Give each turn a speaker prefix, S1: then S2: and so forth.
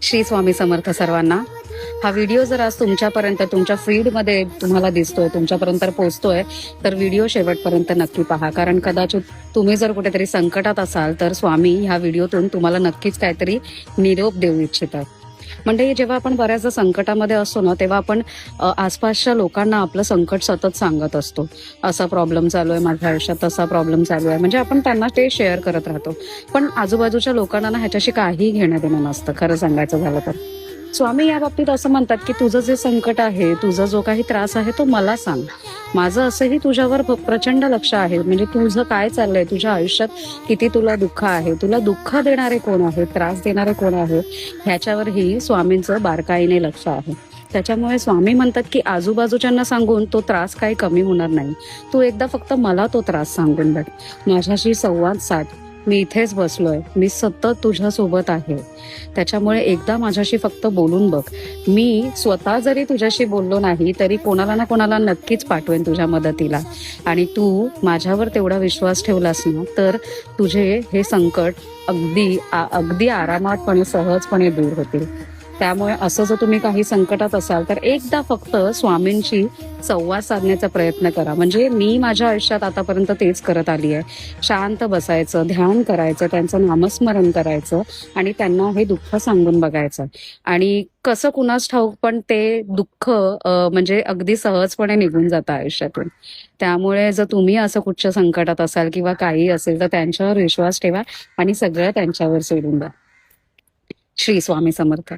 S1: श्री स्वामी समर्थ सर्वांना. हा व्हिडिओ जर आज तुमच्यापर्यंत तुमच्या फीडमध्ये तुम्हाला दिसतोय, तुमच्यापर्यंत पोहोचतोय, तर व्हिडिओ शेवटपर्यंत नक्की पहा. कारण कदाचित तुम्ही जर कुठेतरी संकटात असाल तर स्वामी ह्या व्हिडिओतून तुम्हाला नक्कीच काहीतरी निरोप देऊ इच्छितात. म्हणजे जेव्हा आपण बऱ्याचदा संकटामध्ये असतो ना, तेव्हा आपण आसपासच्या लोकांना आपलं संकट सतत सांगत असतो. असा प्रॉब्लेम चालू आहे माझ्या आयुष्यात, तसा प्रॉब्लेम चालू आहे, म्हणजे आपण त्यांना ते शेअर करत राहतो. पण आजूबाजूच्या लोकांना ना ह्याच्याशी काहीही घेणं देणं नसतं, खरं सांगायचं झालं तर. स्वामी या बाबतीत असं म्हणतात की तुझं जे संकट आहे, तुझा जो काही त्रास आहे तो मला सांग. माझं असंही तुझ्यावर प्रचंड लक्ष आहे. म्हणजे तुझं काय चाललंय, तुझ्या आयुष्यात किती तुला दुःख आहे, तुला दुःख देणारे कोण आहे, त्रास देणारे कोण आहे, ह्याच्यावरही स्वामींचं बारकाईने लक्ष आहे. त्याच्यामुळे स्वामी म्हणतात की आजूबाजूच्यांना सांगून तो त्रास काही कमी होणार नाही. तू एकदा फक्त मला तो त्रास सांगून बघ, माझ्याशी संवाद साध. मी इथेच बसलोय, मी सतत तुझ्या सोबत आहे. त्याच्यामुळे एकदा माझ्याशी फक्त बोलून बघ. मी स्वतः जरी तुझ्याशी बोललो नाही तरी कोणाला ना कोणाला नक्कीच पाठवेन तुझ्या मदतीला. आणि तू माझ्यावर तेवढा विश्वास ठेवलास ना, तर तुझे हे संकट अगदी आरामातपणे सहजपणे दूर होतील. त्यामुळे असं जर तुम्ही काही संकटात असाल तर एकदा फक्त स्वामींशी संवाद साधण्याचा प्रयत्न करा. म्हणजे मी माझ्या आयुष्यात आतापर्यंत तेच करत आली आहे. शांत बसायचं, ध्यान करायचं, त्यांचं नामस्मरण करायचं आणि त्यांना हे दुःख सांगून बघायचं. आणि कसं कुणास ठाऊक पण ते दुःख म्हणजे अगदी सहजपणे निघून जातं आयुष्यातून. त्यामुळे जर तुम्ही असं कुठच्या संकटात असाल किंवा काही असेल तर त्यांच्यावर विश्वास ठेवा आणि सगळं त्यांच्यावर सोडून द्या. श्री स्वामी समर्थ.